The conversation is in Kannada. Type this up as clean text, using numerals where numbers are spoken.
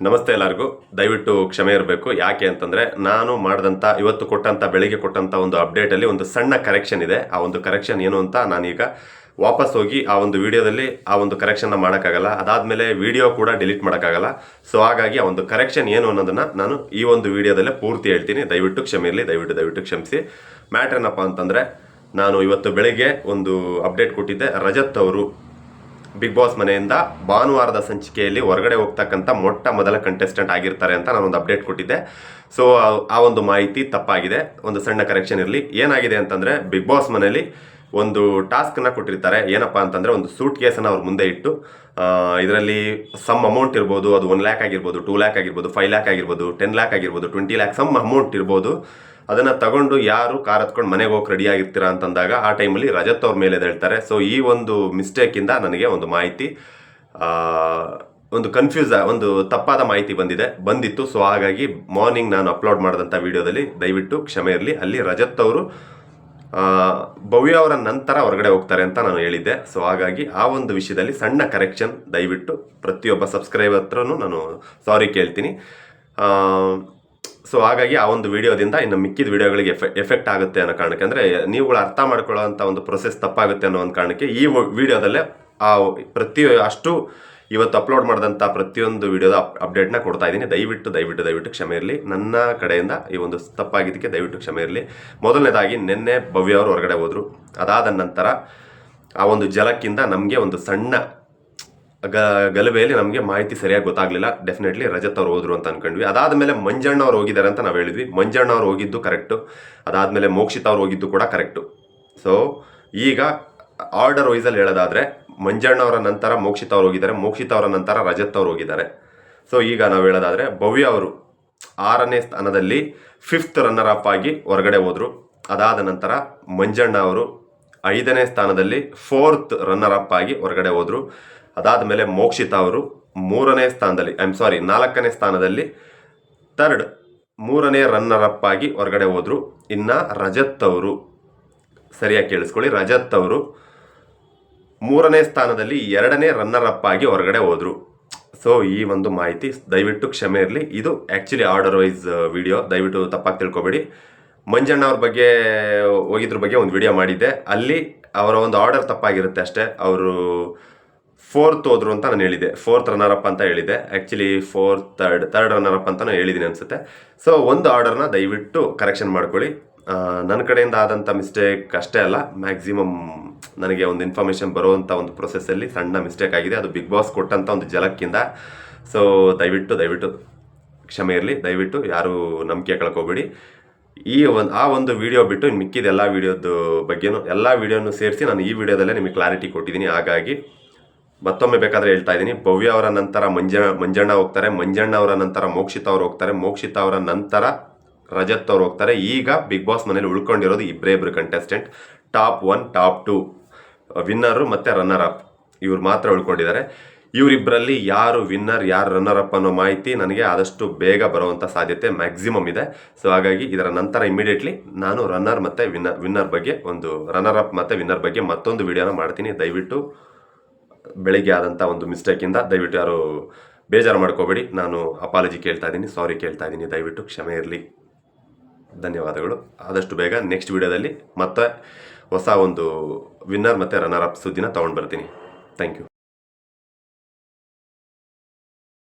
ನಮಸ್ತೆ ಎಲ್ಲರಿಗೂ. ದಯವಿಟ್ಟು ಕ್ಷಮೆ ಇರಬೇಕು. ಯಾಕೆ ಅಂತಂದರೆ ನಾನು ಮಾಡಿದಂಥ ಇವತ್ತು ಕೊಟ್ಟಂಥ ಬೆಳಿಗ್ಗೆ ಕೊಟ್ಟಂಥ ಒಂದು ಅಪ್ಡೇಟಲ್ಲಿ ಒಂದು ಸಣ್ಣ ಕರೆಕ್ಷನ್ ಇದೆ. ಆ ಒಂದು ಕರೆಕ್ಷನ್ ಏನು ಅಂತ ನಾನೀಗ ವಾಪಸ್ ಹೋಗಿ ಆ ಒಂದು ವಿಡಿಯೋದಲ್ಲಿ ಆ ಒಂದು ಕರೆಕ್ಷನ್ನ ಮಾಡೋಕ್ಕಾಗಲ್ಲ. ಅದಾದಮೇಲೆ ವಿಡಿಯೋ ಕೂಡ ಡಿಲೀಟ್ ಮಾಡೋಕ್ಕಾಗಲ್ಲ. ಸೊ ಹಾಗಾಗಿ ಆ ಒಂದು ಕರೆಕ್ಷನ್ ಏನು ಅನ್ನೋದನ್ನು ನಾನು ಈ ಒಂದು ವಿಡಿಯೋದಲ್ಲೇ ಪೂರ್ತಿ ಹೇಳ್ತೀನಿ. ದಯವಿಟ್ಟು ಕ್ಷಮೆ ಇರಲಿ, ದಯವಿಟ್ಟು ಕ್ಷಮಿಸಿ. ಮ್ಯಾಟ್ರ್ ಏನಪ್ಪ ಅಂತಂದರೆ, ನಾನು ಇವತ್ತು ಬೆಳಿಗ್ಗೆ ಒಂದು ಅಪ್ಡೇಟ್ ಕೊಟ್ಟಿದ್ದೆ. ರಜತ್ ಅವರು ಬಿಗ್ ಬಾಸ್ ಮನೆಯಿಂದ ಭಾನುವಾರದ ಸಂಚಿಕೆಯಲ್ಲಿ ಹೊರಗಡೆ ಹೋಗ್ತಕ್ಕಂಥ ಮೊಟ್ಟ ಮೊದಲ ಕಂಟೆಸ್ಟೆಂಟ್ ಆಗಿರ್ತಾರೆ ಅಂತ ನಾನೊಂದು ಅಪ್ಡೇಟ್ ಕೊಟ್ಟಿದ್ದೆ. ಸೊ ಆ ಒಂದು ಮಾಹಿತಿ ತಪ್ಪಾಗಿದೆ. ಒಂದು ಸಣ್ಣ ಕರೆಕ್ಷನ್ ಇರಲಿ. ಏನಾಗಿದೆ ಅಂತಂದರೆ, ಬಿಗ್ ಬಾಸ್ ಮನೆಯಲ್ಲಿ ಒಂದು ಟಾಸ್ಕನ್ನು ಕೊಟ್ಟಿರ್ತಾರೆ. ಏನಪ್ಪ ಅಂತಂದರೆ, ಒಂದು ಸೂಟ್ ಕೇಸನ್ನು ಅವ್ರ ಮುಂದೆ ಇಟ್ಟು ಇದರಲ್ಲಿ ಸಮ್ ಅಮೌಂಟ್ ಇರ್ಬೋದು. ಅದು 1 ಲ್ಯಾಕ್ ಆಗಿರ್ಬೋದು, 2 ಲ್ಯಾಕ್ ಆಗಿರ್ಬೋದು, 5 ಲ್ಯಾಕ್ ಆಗಿರ್ಬೋದು, 10 ಲ್ಯಾಕ್ ಆಗಿರ್ಬೋದು, 20 ಲ್ಯಾಕ್ ಸಮ್ ಅಮೌಂಟ್ ಇರ್ಬೋದು. ಅದನ್ನು ತಗೊಂಡು ಯಾರು ಕಾರ್ ಹತ್ಕೊಂಡು ಮನೆಗೆ ಹೋಗಿ ರೆಡಿ ಆಗಿರ್ತೀರಾ ಅಂತಂದಾಗ ಆ ಟೈಮಲ್ಲಿ ರಜತ್ ಅವ್ರ ಮೇಲೆ ಹೇಳ್ತಾರೆ. ಸೊ ಈ ಒಂದು ಮಿಸ್ಟೇಕಿಂದ ನನಗೆ ಒಂದು ಮಾಹಿತಿ ಒಂದು ತಪ್ಪಾದ ಮಾಹಿತಿ ಬಂದಿತ್ತು. ಸೊ ಹಾಗಾಗಿ ಮಾರ್ನಿಂಗ್ ನಾನು ಅಪ್ಲೋಡ್ ಮಾಡಿದಂಥ ವಿಡಿಯೋದಲ್ಲಿ ದಯವಿಟ್ಟು ಕ್ಷಮೆ ಇರಲಿ. ಅಲ್ಲಿ ರಜತ್ ಅವರು ಭವ್ಯ ಅವರ ನಂತರ ಹೊರಗಡೆ ಹೋಗ್ತಾರೆ ಅಂತ ನಾನು ಹೇಳಿದ್ದೆ. ಸೊ ಹಾಗಾಗಿ ಆ ಒಂದು ವಿಷಯದಲ್ಲಿ ಸಣ್ಣ ಕರೆಕ್ಷನ್. ದಯವಿಟ್ಟು ಪ್ರತಿಯೊಬ್ಬ ಸಬ್ಸ್ಕ್ರೈಬರ್ ಹತ್ರನೂ ನಾನು ಸಾರಿ ಕೇಳ್ತೀನಿ. ಸೊ ಹಾಗಾಗಿ ಆ ಒಂದು ವಿಡಿಯೋದಿಂದ ಇನ್ನು ಮಿಕ್ಕಿದ ವಿಡಿಯೋಗಳಿಗೆ ಎಫೆಕ್ಟ್ ಆಗುತ್ತೆ ಅನ್ನೋ ಕಾರಣಕ್ಕೆ, ಅಂದರೆ ನೀವುಗಳು ಅರ್ಥ ಮಾಡ್ಕೊಳ್ಳೋವಂಥ ಒಂದು ಪ್ರೊಸೆಸ್ ತಪ್ಪಾಗುತ್ತೆ ಅನ್ನೋ ಒಂದು ಕಾರಣಕ್ಕೆ ಈ ವಿಡಿಯೋದಲ್ಲೇ ಅಷ್ಟು ಇವತ್ತು ಅಪ್ಲೋಡ್ ಮಾಡಿದಂಥ ಪ್ರತಿಯೊಂದು ವಿಡಿಯೋದ ಅಪ್ಡೇಟ್ನ ಕೊಡ್ತಾ ಇದ್ದೀನಿ. ದಯವಿಟ್ಟು ಕ್ಷಮೆ ಇರಲಿ. ನನ್ನ ಕಡೆಯಿಂದ ಈ ಒಂದು ತಪ್ಪಾಗಿದ್ದಕ್ಕೆ ದಯವಿಟ್ಟು ಕ್ಷಮೆ ಇರಲಿ. ಮೊದಲನೇದಾಗಿ ನಿನ್ನೆ ಭವ್ಯ ಅವರು ಹೊರಗಡೆ ಹೋದರು. ಅದಾದ ನಂತರ ಆ ಒಂದು ಜಲಕ್ಕಿಂದ ನಮಗೆ ಒಂದು ಸಣ್ಣ ಗಲಭೆಯಲ್ಲಿ ನಮಗೆ ಮಾಹಿತಿ ಸರಿಯಾಗಿ ಗೊತ್ತಾಗಲಿಲ್ಲ. ಡೆಫಿನೆಟ್ಲಿ ರಜತ್ ಅವ್ರು ಹೋದ್ರು ಅಂತ ಅನ್ಕೊಂಡ್ವಿ. ಅದಾದಮೇಲೆ ಮಂಜಣ್ಣ ಅವ್ರು ಹೋಗಿದ್ದಾರೆ ಅಂತ ನಾವು ಹೇಳಿದ್ವಿ. ಮಂಜಣ್ಣ ಅವ್ರು ಹೋಗಿದ್ದು ಕರೆಕ್ಟು. ಅದಾದಮೇಲೆ ಮೋಕ್ಷಿತ್ ಅವ್ರು ಹೋಗಿದ್ದು ಕೂಡ ಕರೆಕ್ಟು. ಸೊ ಈಗ ಆರ್ಡರ್ ವೈಸಲ್ಲಿ ಹೇಳೋದಾದರೆ, ಮಂಜಣ್ಣ ಅವರ ನಂತರ ಮೋಕ್ಷಿತ್ ಅವ್ರು ಹೋಗಿದ್ದಾರೆ, ಮೋಕ್ಷಿತ್ ಅವರ ನಂತರ ರಜತ್ ಅವ್ರು ಹೋಗಿದ್ದಾರೆ. ಸೊ ಈಗ ನಾವು ಹೇಳೋದಾದರೆ, ಭವ್ಯ ಅವರು 6ನೇ ಸ್ಥಾನದಲ್ಲಿ 5th ರನ್ನರ್ ಅಪ್ ಆಗಿ ಹೊರಗಡೆ ಹೋದರು. ಅದಾದ ನಂತರ ಮಂಜಣ್ಣ ಅವರು 5ನೇ ಸ್ಥಾನದಲ್ಲಿ 4th ರನ್ನರ್ ಅಪ್ ಆಗಿ ಹೊರಗಡೆ ಹೋದರು. ಅದಾದಮೇಲೆ ಮೋಕ್ಷಿತ ಅವರು 4ನೇ ಸ್ಥಾನದಲ್ಲಿ 3ನೇ ರನ್ನರ್ ಅಪ್ ಆಗಿ ಹೊರಗಡೆ ಹೋದರು. ಇನ್ನು ರಜತ್ ಅವರು, ಸರಿಯಾಗಿ ಕೇಳಿಸ್ಕೊಳ್ಳಿ, ರಜತ್ ಅವರು 3ನೇ ಸ್ಥಾನದಲ್ಲಿ 2ನೇ ರನ್ನರ್ ಅಪ್ ಆಗಿ ಹೊರಗಡೆ ಹೋದರು. ಸೊ ಈ ಒಂದು ಮಾಹಿತಿ ದಯವಿಟ್ಟು ಕ್ಷಮೆ ಇರಲಿ. ಇದು ಆ್ಯಕ್ಚುಲಿ ಆರ್ಡರ್ ವೈಸ್ ವಿಡಿಯೋ, ದಯವಿಟ್ಟು ತಪ್ಪಾಗಿ ತಿಳ್ಕೊಬೇಡಿ. ಮಂಜಣ್ಣ ಅವ್ರ ಬಗ್ಗೆ ಹೋಗಿದ್ರ ಬಗ್ಗೆ ಒಂದು ವಿಡಿಯೋ ಮಾಡಿದ್ದೆ. ಅಲ್ಲಿ ಅವರ ಒಂದು ಆರ್ಡರ್ ತಪ್ಪಾಗಿರುತ್ತೆ ಅಷ್ಟೇ. ಅವರು 4th ಹೋದ್ರು ಅಂತ ನಾನು ಹೇಳಿದ್ದೆ, 4th ರನ್ನರ್ ಅಪ್ ಅಂತ ಹೇಳಿದ್ದೆ. ಆ್ಯಕ್ಚುಲಿ ಥರ್ಡ್ ರನ್ನರ್ ಅಪ್ ಅಂತ ನಾನು ಹೇಳಿದ್ದೀನಿ ಅನಿಸುತ್ತೆ. ಸೊ ಒಂದು ಆರ್ಡರ್ನ ದಯವಿಟ್ಟು ಕರೆಕ್ಷನ್ ಮಾಡ್ಕೊಳ್ಳಿ. ನನ್ನ ಕಡೆಯಿಂದ ಆದಂಥ ಮಿಸ್ಟೇಕ್ ಅಷ್ಟೇ ಅಲ್ಲ, ಮ್ಯಾಕ್ಸಿಮಮ್ ನನಗೆ ಒಂದು ಇನ್ಫಾರ್ಮೇಷನ್ ಬರುವಂಥ ಒಂದು ಪ್ರೊಸೆಸ್ಸಲ್ಲಿ ಸಣ್ಣ ಮಿಸ್ಟೇಕ್ ಆಗಿದೆ. ಅದು ಬಿಗ್ ಬಾಸ್ ಕೊಟ್ಟಂಥ ಒಂದು ಜಲಕ್ಕಿಂದ. ಸೊ ದಯವಿಟ್ಟು ಕ್ಷಮೆ ಇರಲಿ. ದಯವಿಟ್ಟು ಯಾರೂ ನಂಬಿಕೆ ಕಳ್ಕೊಬೇಡಿ. ಆ ಒಂದು ವಿಡಿಯೋ ಬಿಟ್ಟು ಇನ್ನು ಮಿಕ್ಕಿದ ಎಲ್ಲ ವಿಡಿಯೋನು ಸೇರಿಸಿ ನಾನು ಈ ವಿಡಿಯೋದಲ್ಲೇ ನಿಮಗೆ ಕ್ಲಾರಿಟಿ ಕೊಟ್ಟಿದ್ದೀನಿ. ಹಾಗಾಗಿ ಮತ್ತೊಮ್ಮೆ ಬೇಕಾದರೆ ಹೇಳ್ತಾ ಇದ್ದೀನಿ, ಭವ್ಯ ಅವರ ನಂತರ ಮಂಜಣ್ಣ ಹೋಗ್ತಾರೆ, ಮಂಜಣ್ಣ ಅವರ ನಂತರ ಮೋಕ್ಷಿತ್ ಅವರು ಹೋಗ್ತಾರೆ, ಮೋಕ್ಷಿತ್ ಅವರ ನಂತರ ರಜತ್ ಅವರು ಹೋಗ್ತಾರೆ. ಈಗ ಬಿಗ್ ಬಾಸ್ ಮನೇಲಿ ಉಳ್ಕೊಂಡಿರೋದು ಇಬ್ಬರು ಕಂಟೆಸ್ಟೆಂಟ್, ಟಾಪ್ 1 ಟಾಪ್ 2 ವಿನ್ನರು ಮತ್ತು ರನ್ನರ್ ಅಪ್, ಇವ್ರು ಮಾತ್ರ ಉಳ್ಕೊಂಡಿದ್ದಾರೆ. ಇವರಿಬ್ಬರಲ್ಲಿ ಯಾರು ವಿನ್ನರ್ ಯಾರು ರನ್ನರ್ ಅಪ್ ಅನ್ನೋ ಮಾಹಿತಿ ನನಗೆ ಆದಷ್ಟು ಬೇಗ ಬರುವಂಥ ಸಾಧ್ಯತೆ ಮ್ಯಾಕ್ಸಿಮಮ್ ಇದೆ. ಸೊ ಹಾಗಾಗಿ ಇದರ ನಂತರ ಇಮಿಡಿಯೇಟ್ಲಿ ನಾನು ರನ್ನರ್ ಮತ್ತು ವಿನ್ನರ್ ಬಗ್ಗೆ ರನ್ನರ್ ಅಪ್ ಮತ್ತು ವಿನ್ನರ್ ಬಗ್ಗೆ ಮತ್ತೊಂದು ವಿಡಿಯೋನ ಮಾಡ್ತೀನಿ. ದಯವಿಟ್ಟು ಬೆಳಿಗ್ಗೆ ಆದಂಥ ಒಂದು ಮಿಸ್ಟೇಕಿಂದ ದಯವಿಟ್ಟು ಯಾರು ಬೇಜಾರು ಮಾಡ್ಕೋಬೇಡಿ. ನಾನು ಅಪಾಲಜಿ ಕೇಳ್ತಾ ಇದ್ದೀನಿ, ಸಾರಿ ಕೇಳ್ತಾ ಇದ್ದೀನಿ. ದಯವಿಟ್ಟು ಕ್ಷಮೆ ಇರಲಿ. ಧನ್ಯವಾದಗಳು. ಆದಷ್ಟು ಬೇಗ ನೆಕ್ಸ್ಟ್ ವಿಡಿಯೋದಲ್ಲಿ ಮತ್ತೆ ಹೊಸ ಒಂದು ವಿನ್ನರ್ ಮತ್ತು ರನ್ನರ್ ಅಪ್ ಸುದ್ದಿನ ತೊಗೊಂಡು ಬರ್ತೀನಿ. Thank you.